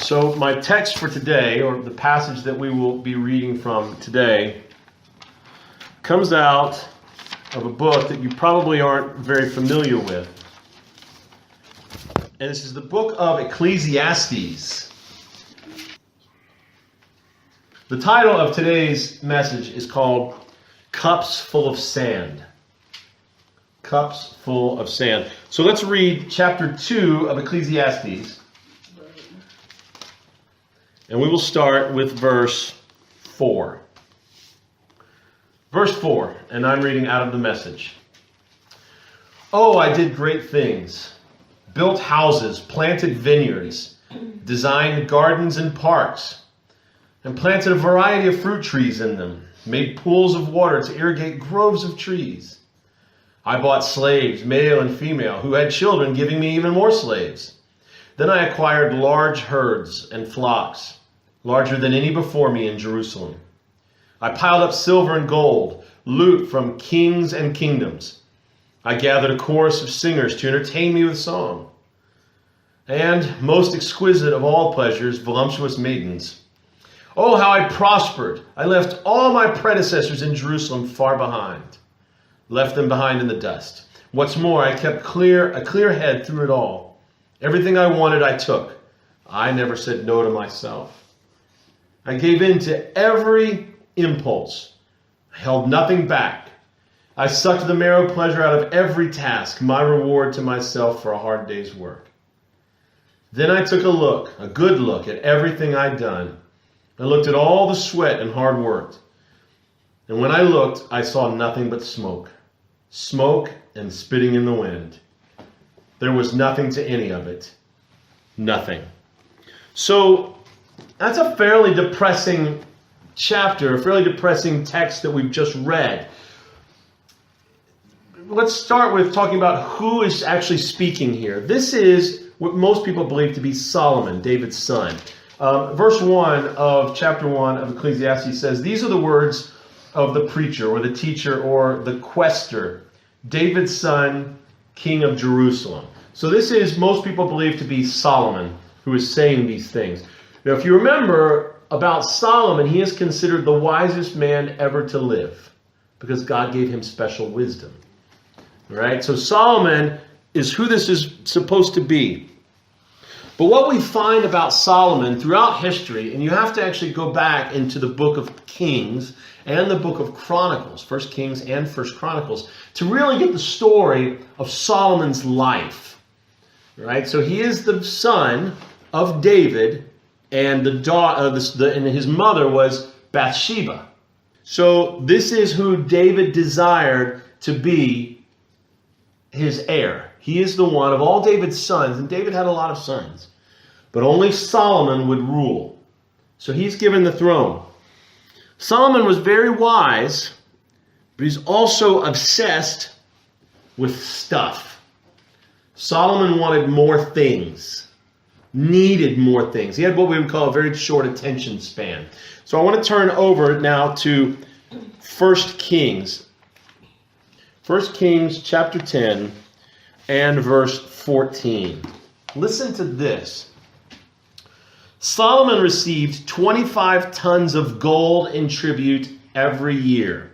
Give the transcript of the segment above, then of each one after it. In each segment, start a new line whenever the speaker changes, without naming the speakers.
So my text for today, or the passage that we will be reading from today, comes out of a book that you probably aren't very familiar with. And this is the book of Ecclesiastes. The title of today's message is called Cups Full of Sand. Cups full of sand. So let's read chapter 2 of Ecclesiastes. And we will start with verse 4. Verse 4, and I'm reading out of the Message. Oh, I did great things, built houses, planted vineyards, designed gardens and parks, and planted a variety of fruit trees in them, made pools of water to irrigate groves of trees. I bought slaves, male and female, who had children, giving me even more slaves. Then I acquired large herds and flocks, larger than any before me in Jerusalem. I piled up silver and gold, loot from kings and kingdoms. I gathered a chorus of singers to entertain me with song. And, most exquisite of all pleasures, voluptuous maidens. Oh, how I prospered! I left all my predecessors in Jerusalem far behind. Left them behind in the dust. What's more, I kept a clear head through it all. Everything I wanted, I took. I never said no to myself. I gave in to every impulse. I held nothing back. I sucked the marrow pleasure out of every task, my reward to myself for a hard day's work. Then I took a good look at everything I'd done. I looked at all the sweat and hard work. And when I looked, I saw nothing but smoke. Smoke and spitting in the wind. There was nothing to any of it. Nothing. So that's a fairly depressing chapter, a fairly depressing text that we've just read. Let's start with talking about who is actually speaking here. This is what most people believe to be Solomon, David's son. Verse 1 of chapter 1 of Ecclesiastes says, these are the words of the preacher or the teacher or the quester, David's son, king of Jerusalem. So this is, most people believe to be Solomon who is saying these things. Now, if you remember about Solomon, he is considered the wisest man ever to live because God gave him special wisdom. All right? So Solomon is who this is supposed to be. But what we find about Solomon throughout history, and you have to actually go back into the book of Kings and the book of Chronicles, First Kings and First Chronicles, to really get the story of Solomon's life. Right? So he is the son of David, and and his mother was Bathsheba. So this is who David desired to be his heir. He is the one of all David's sons, and David had a lot of sons, but only Solomon would rule. So he's given the throne. Solomon was very wise, but he's also obsessed with stuff. Solomon wanted more things, needed more things. He had what we would call a very short attention span. So I want to turn over now to 1 Kings. 1 Kings chapter 10 and verse 14. Listen to this. Solomon received 25 tons of gold in tribute every year.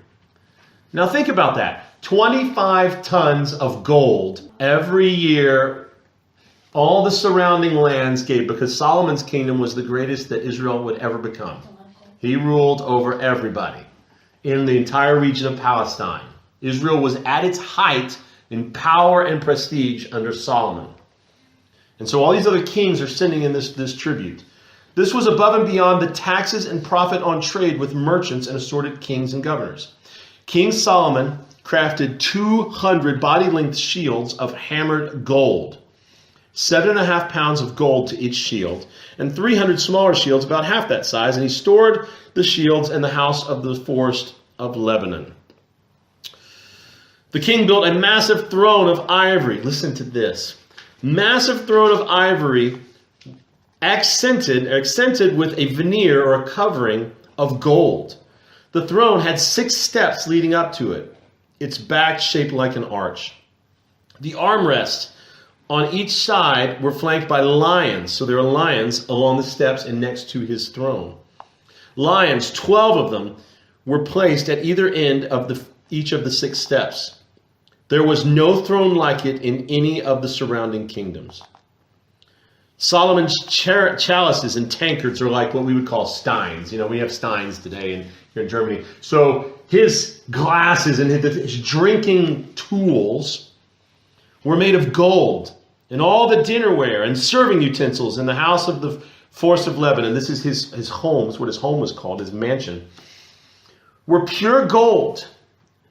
Now think about that. 25 tons of gold every year. All the surrounding lands gave, because Solomon's kingdom was the greatest that Israel would ever become. He ruled over everybody in the entire region of Palestine. Israel was at its height in power and prestige under Solomon. And so all these other kings are sending in this tribute. This was above and beyond the taxes and profit on trade with merchants and assorted kings and governors. King Solomon crafted 200 body-length shields of hammered gold, 7.5 pounds of gold to each shield, and 300 smaller shields about half that size, and he stored the shields in the house of the forest of Lebanon. The king built a massive throne of ivory. Listen to this. Massive throne of ivory accented with a veneer or a covering of gold. The throne had 6 steps leading up to it, its back shaped like an arch. The armrests on each side were flanked by lions. So there are lions along the steps and next to his throne. Lions, 12 of them, were placed at either end of each of the 6 steps. There was no throne like it in any of the surrounding kingdoms. Solomon's chalices and tankards are like what we would call steins. You know, we have steins today here in Germany. So his glasses and his drinking tools were made of gold. And all the dinnerware and serving utensils in the house of the forest of Lebanon, this is his home, is what his home was called, his mansion, were pure gold.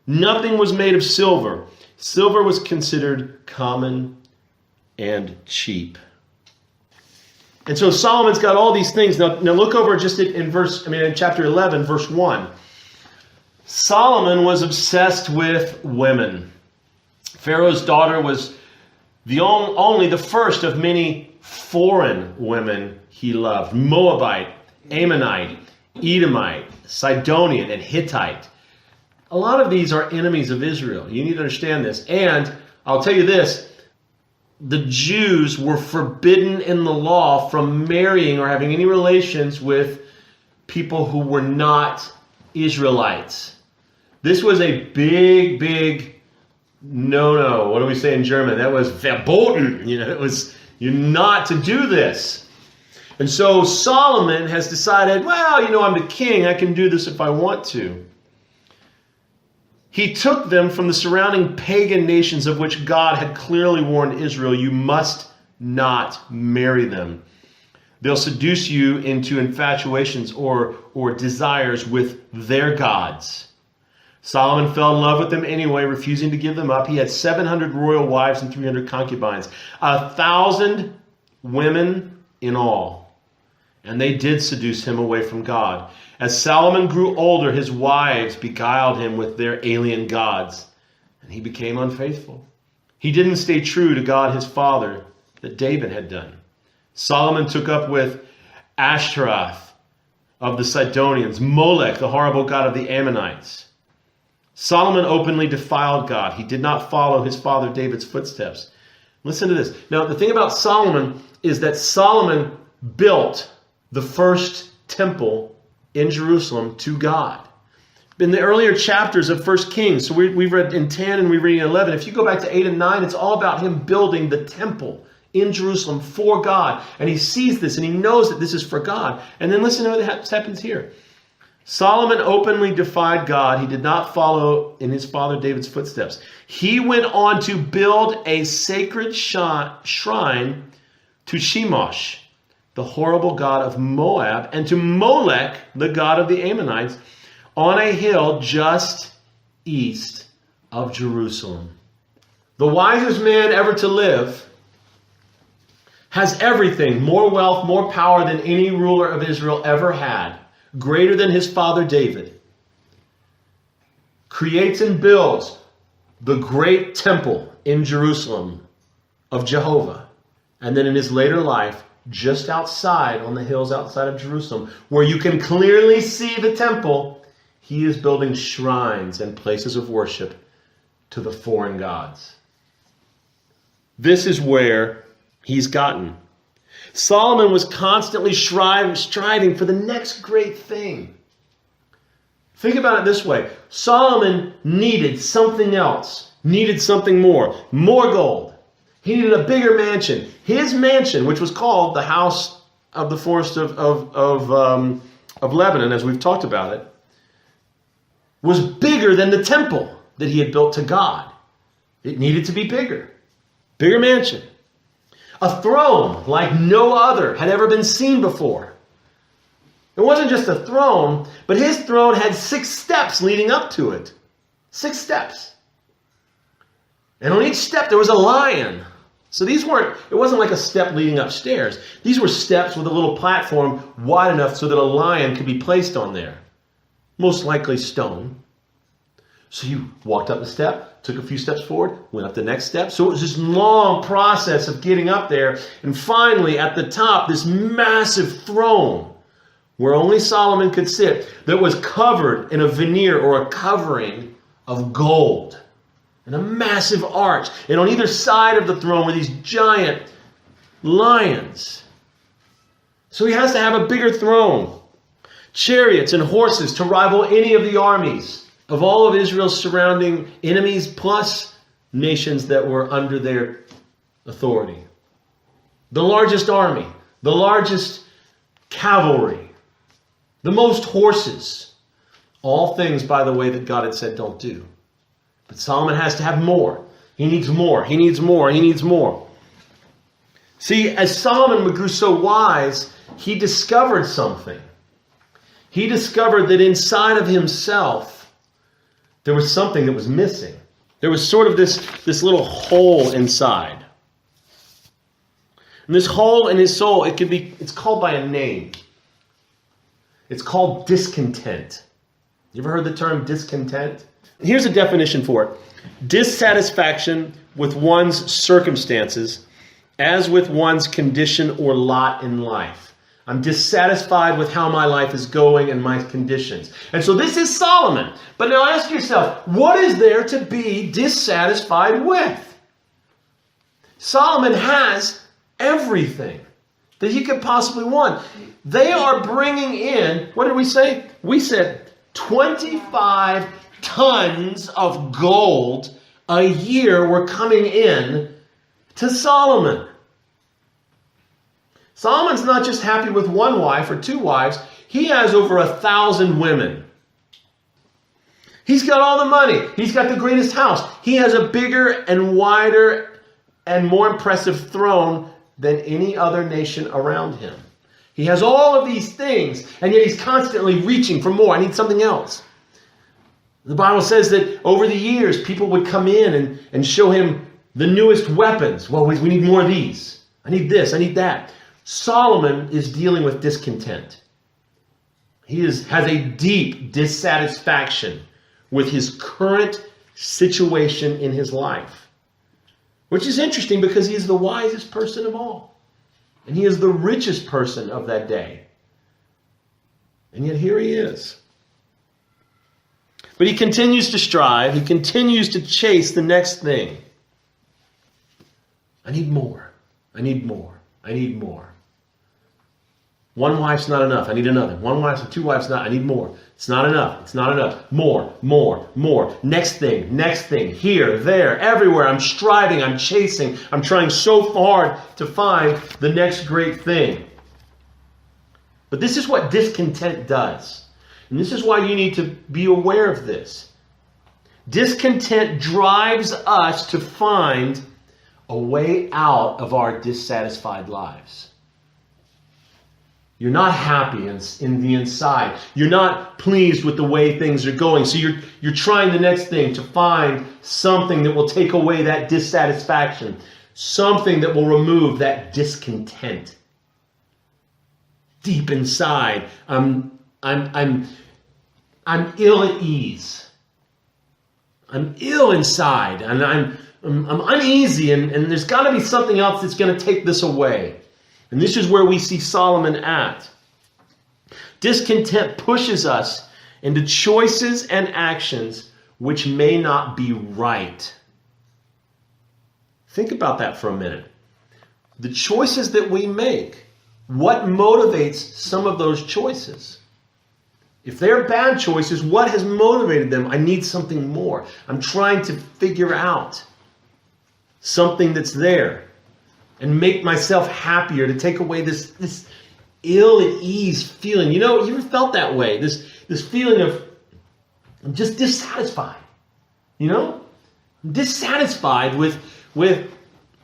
Nothing was made of silver. Silver was considered common and cheap. And so Solomon's got all these things. Now look over just in chapter 11, verse 1. Solomon was obsessed with women. Pharaoh's daughter was only the first of many foreign women he loved. Moabite, Ammonite, Edomite, Sidonian, and Hittite. A lot of these are enemies of Israel. You need to understand this. And I'll tell you this. The Jews were forbidden in the law from marrying or having any relations with people who were not Israelites. This was a big, big no-no. What do we say in German? That was verboten. You're not to do this. And so Solomon has decided, well, I'm the king. I can do this if I want to. He took them from the surrounding pagan nations of which God had clearly warned Israel, you must not marry them. They'll seduce you into infatuations or desires with their gods. Solomon fell in love with them anyway, refusing to give them up. He had 700 royal wives and 300 concubines, 1,000 women in all. And they did seduce him away from God. As Solomon grew older, his wives beguiled him with their alien gods, and he became unfaithful. He didn't stay true to God his father that David had done. Solomon took up with Ashtaroth of the Sidonians, Molech, the horrible god of the Ammonites. Solomon openly defiled God. He did not follow his father David's footsteps. Listen to this. Now, the thing about Solomon is that Solomon built the first temple in Jerusalem to God. In the earlier chapters of 1 Kings, so we've read in 10 and we read in 11. If you go back to 8 and 9, it's all about him building the temple in Jerusalem for God. And he sees this and he knows that this is for God. And then listen to what happens here. Solomon openly defied God. He did not follow in his father David's footsteps. He went on to build a sacred shrine to Chemosh, the horrible god of Moab, and to Molech, the god of the Ammonites, on a hill just east of Jerusalem. The wisest man ever to live has everything, more wealth, more power than any ruler of Israel ever had, greater than his father David. Creates and builds the great temple in Jerusalem of Jehovah. And then in his later life, just outside on the hills outside of Jerusalem, where you can clearly see the temple, he is building shrines and places of worship to the foreign gods. This is where he's gotten. Solomon was constantly striving for the next great thing. Think about it this way. Solomon needed something else, needed something more gold. He needed a bigger mansion. His mansion, which was called the house of the forest of Lebanon, as we've talked about it, was bigger than the temple that he had built to God. It needed to be bigger. Bigger mansion. A throne like no other had ever been seen before. It wasn't just a throne, but his throne had 6 steps leading up to it. 6 steps. And on each step there was a lion. So it wasn't like a step leading upstairs. These were steps with a little platform wide enough so that a lion could be placed on there. Most likely stone. So you walked up the step, took a few steps forward, went up the next step. So it was this long process of getting up there. And finally, at the top, this massive throne where only Solomon could sit that was covered in a veneer or a covering of gold. and a massive arch. And on either side of the throne were these giant lions. So he has to have a bigger throne. Chariots and horses to rival any of the armies of all of Israel's surrounding enemies, plus nations that were under their authority. The largest army, the largest cavalry, the most horses. All things, by the way, that God had said don't do. But Solomon has to have more. He needs more. He needs more. He needs more. See, as Solomon grew so wise, he discovered something. He discovered that inside of himself, there was something that was missing. There was sort of this little hole inside. And this hole in his soul, it's called by a name. It's called discontent. You ever heard the term discontent? Here's a definition for it. Dissatisfaction with one's circumstances, as with one's condition or lot in life. I'm dissatisfied with how my life is going and my conditions. And so this is Solomon. But now ask yourself, what is there to be dissatisfied with? Solomon has everything that he could possibly want. They are bringing in, what did we say? We said 25 tons of gold a year were coming in to Solomon. Solomon's not just happy with one wife or two wives. He has over 1,000 women. He's got all the money. He's got the greatest house. He has a bigger and wider and more impressive throne than any other nation around him. He has all of these things, and yet he's constantly reaching for more. I need something else. The Bible says that over the years, people would come in and show him the newest weapons. Well, we need more of these. I need this. I need that. Solomon is dealing with discontent. He has a deep dissatisfaction with his current situation in his life. Which is interesting because he is the wisest person of all. And he is the richest person of that day. And yet here he is. But he continues to strive. He continues to chase the next thing. I need more. I need more. I need more. One wife's not enough. I need another. One wife and two wives not. I need more. It's not enough. It's not enough. More, more, more. Next thing, next thing. Here, there, everywhere. I'm striving. I'm chasing. I'm trying so hard to find the next great thing. But this is what discontent does. And this is why you need to be aware of this. Discontent drives us to find a way out of our dissatisfied lives. You're not happy in the inside. You're not pleased with the way things are going. So you're trying the next thing to find something that will take away that dissatisfaction. Something that will remove that discontent. Deep inside, I'm ill at ease. I'm ill inside, and I'm uneasy, and there's got to be something else that's going to take this away. And this is where we see Solomon at. Discontent pushes us into choices and actions which may not be right. Think about that for a minute. The choices that we make, what motivates some of those choices? If they're bad choices, what has motivated them? I need something more. I'm trying to figure out something that's there and make myself happier, to take away this ill at ease feeling. You know, you ever felt that way? This feeling of I'm just dissatisfied. You know? Dissatisfied with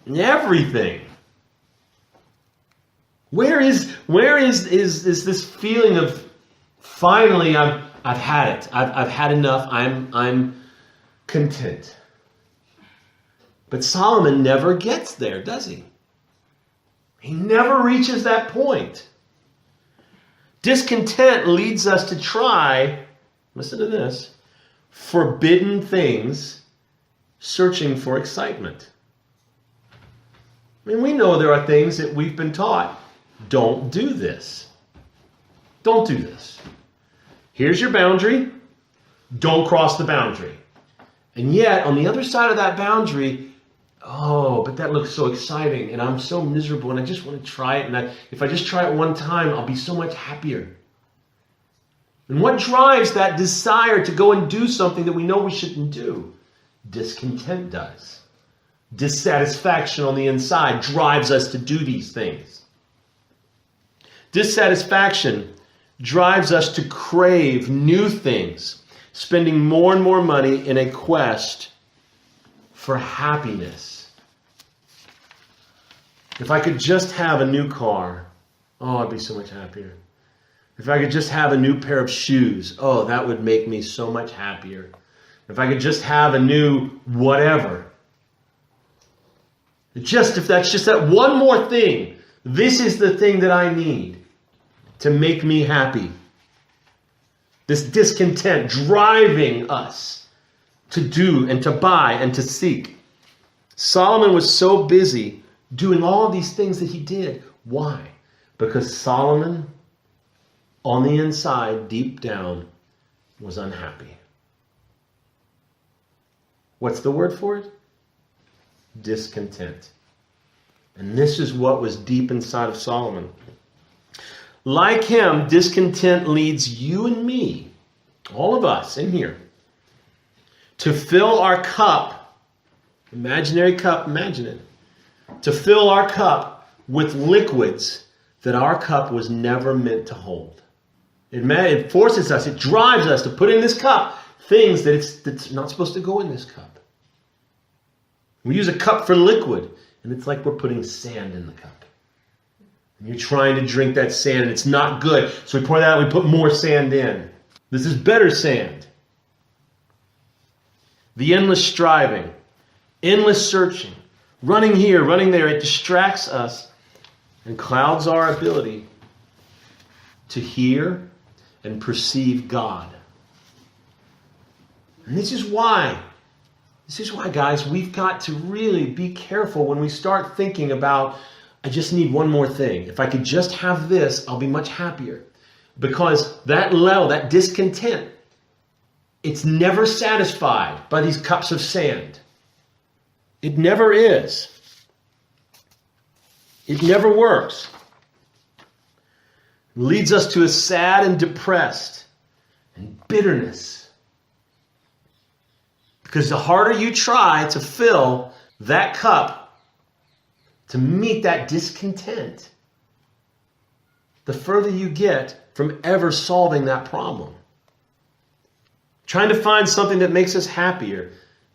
everything. Where is this feeling of finally I've had it. I've had enough. I'm content. But Solomon never gets there, does he? He never reaches that point. Discontent leads us to try, listen to this, forbidden things, searching for excitement. I mean, we know there are things that we've been taught. Don't do this. Don't do this. Here's your boundary. Don't cross the boundary. And yet, on the other side of that boundary, oh, but that looks so exciting, and I'm so miserable, and I just want to try it, and if I just try it one time, I'll be so much happier. And what drives that desire to go and do something that we know we shouldn't do? Discontent does. Dissatisfaction on the inside drives us to do these things. Dissatisfaction drives us to crave new things, spending more and more money in a quest for happiness. If I could just have a new car, oh, I'd be so much happier. If I could just have a new pair of shoes, oh, that would make me so much happier. If I could just have a new whatever. If that's just that one more thing, this is the thing that I need to make me happy. This discontent driving us to do and to buy and to seek. Solomon was so busy doing all of these things that he did. Why? Because Solomon, on the inside, deep down, was unhappy. What's the word for it? Discontent. And this is what was deep inside of Solomon. Like him, discontent leads you and me, all of us in here, to fill our cup, imaginary cup, imagine it, to fill our cup with liquids that our cup was never meant to hold. It forces us, it drives us to put in this cup things that's not supposed to go in this cup. We use a cup for liquid, and it's like we're putting sand in the cup. And you're trying to drink that sand, and it's not good. So we pour that out, we put more sand in. This is better sand. The endless striving, endless searching, running here, running there, it distracts us and clouds our ability to hear and perceive God. And this is why, guys, we've got to really be careful when we start thinking about, I just need one more thing. If I could just have this, I'll be much happier. Because that level, that discontent, it's never satisfied by these cups of sand. It never is. It never works. It leads us to a sad and depressed and bitterness. Because the harder you try to fill that cup to meet that discontent, the further you get from ever solving that problem. Trying to find something that makes us happier,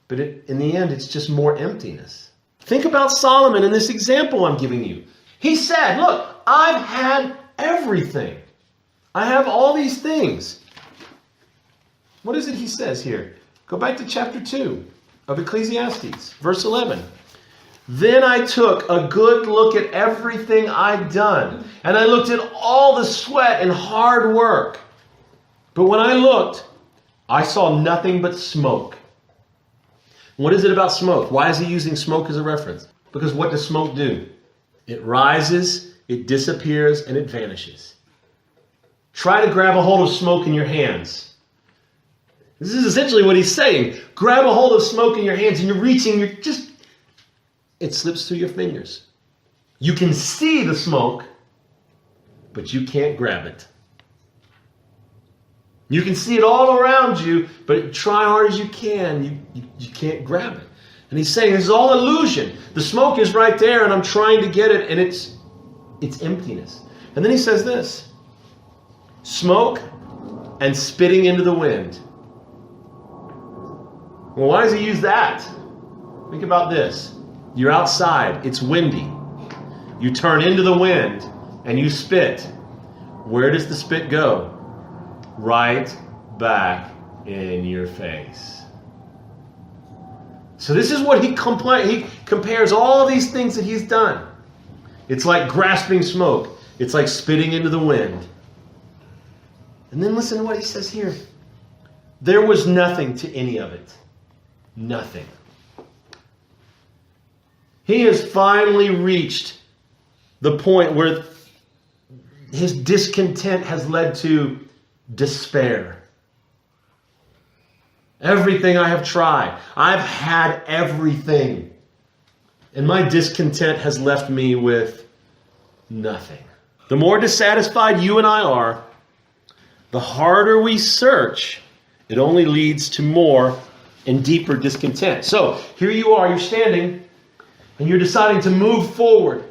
but in the end, it's just more emptiness. Think about Solomon in this example I'm giving you. He said, look, I've had everything. I have all these things. What is it he says here? Go back to chapter 2 of Ecclesiastes, verse 11. Then I took a good look at everything I'd done, and I looked at all the sweat and hard work. But when I looked, I saw nothing but smoke. What is it about smoke? Why is he using smoke as a reference? Because what does smoke do? It rises, it disappears, and it vanishes. Try to grab a hold of smoke in your hands. This is essentially what he's saying. Grab a hold of smoke in your hands, and you're reaching, it slips through your fingers. You can see the smoke, but you can't grab it. You can see it all around you, but try hard as you can, you can't grab it. And he's saying this is all illusion. The smoke is right there, and I'm trying to get it, and it's emptiness. And then he says this: smoke and spitting into the wind. Well, why does he use that? Think about this. You're outside, it's windy. You turn into the wind and you spit. Where does the spit go? Right back in your face. So this is what he compares all these things that he's done. It's like grasping smoke. It's like spitting into the wind. And then listen to what he says here. There was nothing to any of it. Nothing. He has finally reached the point where his discontent has led to despair. Everything I have tried. I've had everything. And my discontent has left me with nothing. The more dissatisfied you and I are, the harder we search, it only leads to more and deeper discontent. So here you are, you're standing, and you're deciding to move forward.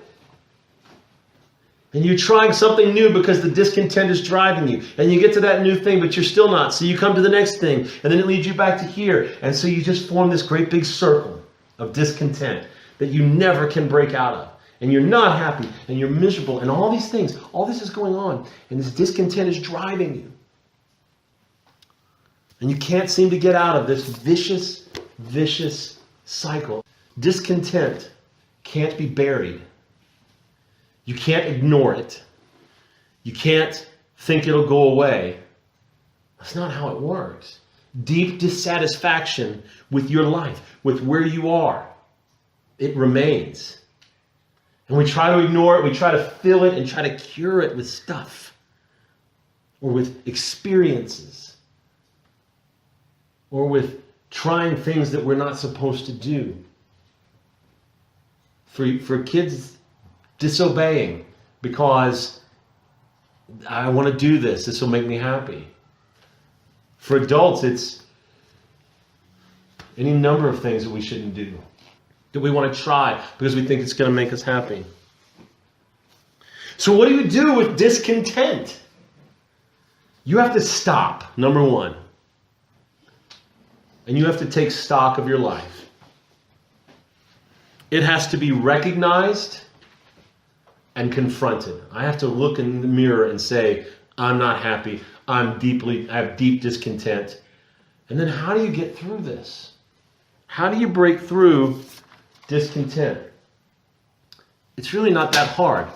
And you're trying something new because the discontent is driving you. And you get to that new thing, but you're still not. So you come to the next thing, and then it leads you back to here. And so you just form this great big circle of discontent that you never can break out of. And you're not happy, and you're miserable, and all these things, all this is going on. And this discontent is driving you. And you can't seem to get out of this vicious cycle. Discontent can't be buried. You can't ignore it. You can't think it'll go away. That's not how it works. Deep dissatisfaction with your life, with where you are, it remains. And we try to ignore it, we try to fill it and try to cure it with stuff or with experiences or with trying things that we're not supposed to do. For kids, disobeying because I want to do this. This will make me happy. For adults, it's any number of things that we shouldn't do, that we want to try because we think it's going to make us happy. So what do you do with discontent? You have to stop, number one. And you have to take stock of your life. It has to be recognized and confronted. I have to look in the mirror and say, I'm not happy. I have deep discontent. And then how do you get through this? How do you break through discontent? It's really not that hard.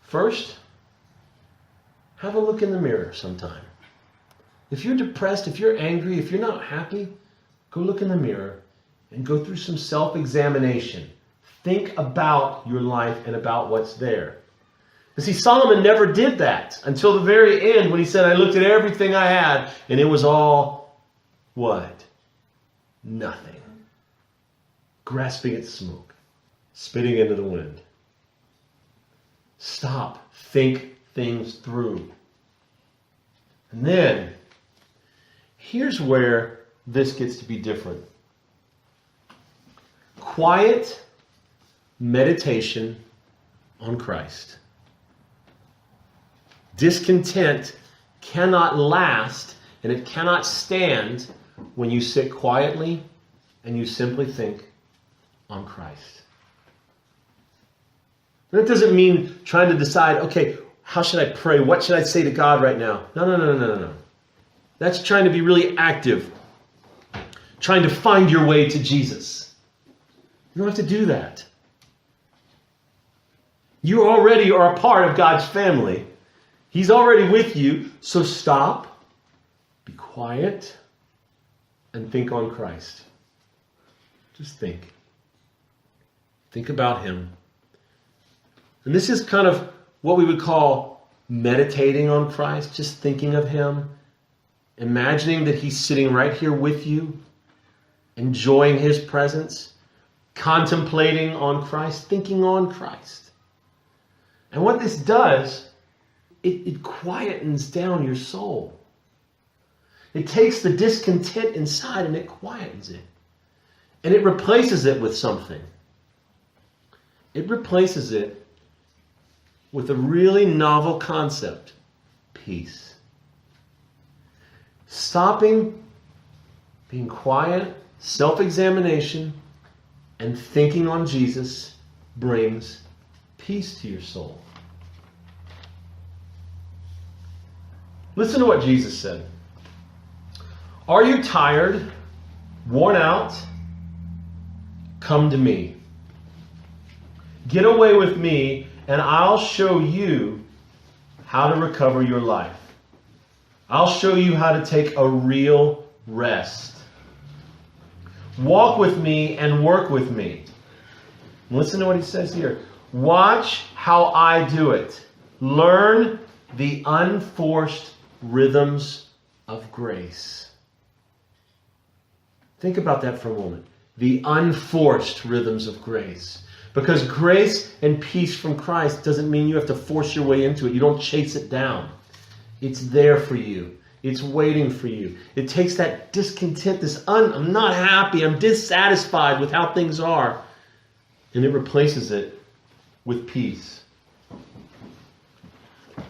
First, have a look in the mirror sometime. If you're depressed, if you're angry, if you're not happy, go look in the mirror and go through some self-examination. Think about your life and about what's there. You see, Solomon never did that until the very end when he said, I looked at everything I had and it was all what? Nothing. Grasping at smoke. Spitting into the wind. Stop. Think things through. And then, here's where this gets to be different. Quiet meditation on Christ. Discontent cannot last and it cannot stand when you sit quietly and you simply think on Christ. That doesn't mean trying to decide, okay, how should I pray? What should I say to God right now? No. That's trying to be really active. Trying to find your way to Jesus. You don't have to do that. You already are a part of God's family. He's already with you. So stop, be quiet, and think on Christ. Just think. Think about Him. And this is kind of what we would call meditating on Christ, just thinking of Him, imagining that He's sitting right here with you, enjoying His presence, contemplating on Christ, thinking on Christ. And what this does, it quietens down your soul. It takes the discontent inside and it quietens it. And it replaces it with something. It replaces it with a really novel concept, peace. Stopping, being quiet, self-examination, and thinking on Jesus brings peace to your soul. Listen to what Jesus said. Are you tired, worn out? Come to me. Get away with me, and I'll show you how to recover your life. I'll show you how to take a real rest. Walk with me and work with me. Listen to what he says here. Watch how I do it. Learn the unforced rhythms of grace. Think about that for a moment. The unforced rhythms of grace. Because grace and peace from Christ doesn't mean you have to force your way into it. You don't chase it down. It's there for you. It's waiting for you. It takes that discontent, I'm not happy, I'm dissatisfied with how things are, and it replaces it with peace.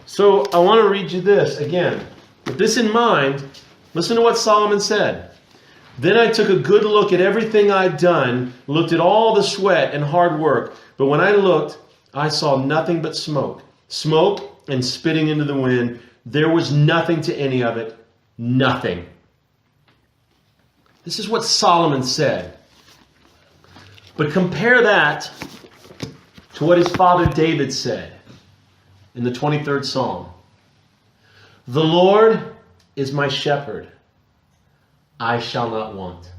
So I want to read you this again. With this in mind, listen to what Solomon said. Then I took a good look at everything I'd done, looked at all the sweat and hard work. But when I looked, I saw nothing but smoke. Smoke and spitting into the wind. There was nothing to any of it. Nothing. This is what Solomon said. But compare that to what his father David said in the 23rd Psalm. The Lord is my shepherd. I shall not want.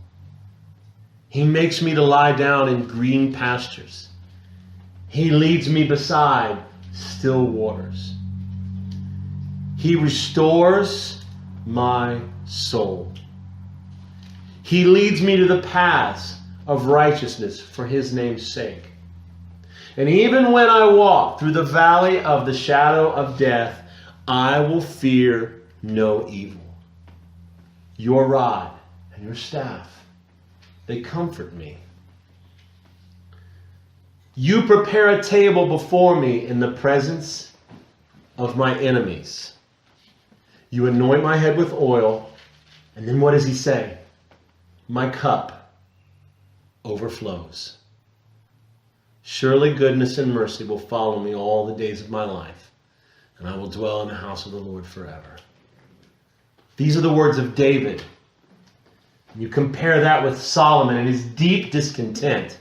He makes me to lie down in green pastures. He leads me beside still waters. He restores my soul. He leads me to the paths of righteousness for his name's sake. And even when I walk through the valley of the shadow of death, I will fear no evil. Your rod and your staff, they comfort me. You prepare a table before me in the presence of my enemies. You anoint my head with oil. And then what does he say? My cup overflows. Surely goodness and mercy will follow me all the days of my life, and I will dwell in the house of the Lord forever. These are the words of David. You compare that with Solomon and his deep discontent.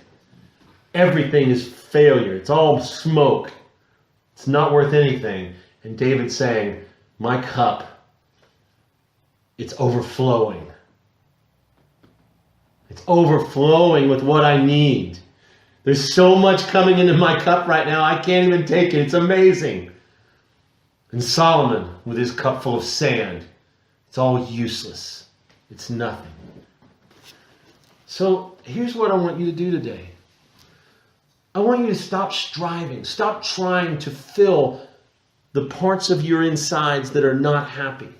Everything is failure. It's all smoke. It's not worth anything. And David saying, my cup, it's overflowing. It's overflowing with what I need. There's so much coming into my cup right now, I can't even take it. It's amazing. And Solomon, with his cup full of sand, it's all useless. It's nothing. So here's what I want you to do today. I want you to stop striving. Stop trying to fill the parts of your insides that are not happy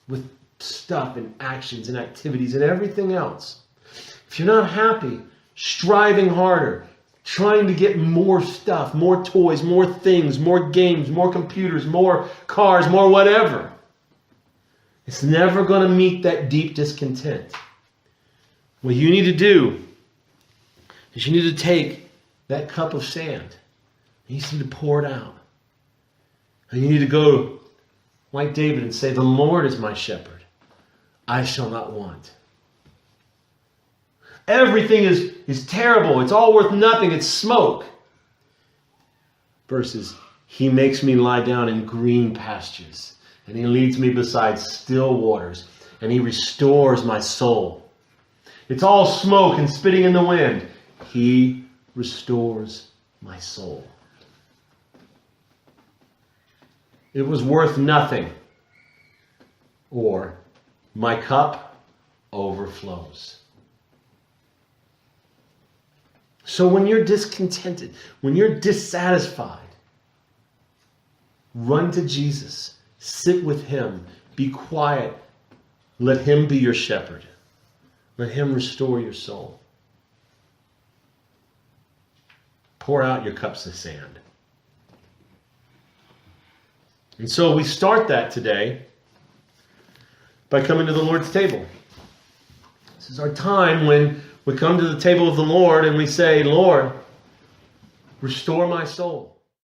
with stuff and actions and activities and everything else. If you're not happy, striving harder, trying to get more stuff, more toys, more things, more games, more computers, more cars, more whatever, it's never going to meet that deep discontent. What you need to do is you need to take that cup of sand and you need to pour it out. And you need to go like David and say, the Lord is my shepherd. I shall not want. Everything is terrible. It's all worth nothing. It's smoke. Versus, he makes me lie down in green pastures. And he leads me beside still waters. And he restores my soul. It's all smoke and spitting in the wind. He restores my soul. It was worth nothing. Or, my cup overflows. So when you're discontented, when you're dissatisfied, run to Jesus. Sit with him. Be quiet. Let him be your shepherd. Let him restore your soul. Pour out your cups of sand. And so we start that today by coming to the Lord's table. This is our time when we come to the table of the Lord and we say, Lord, restore my soul.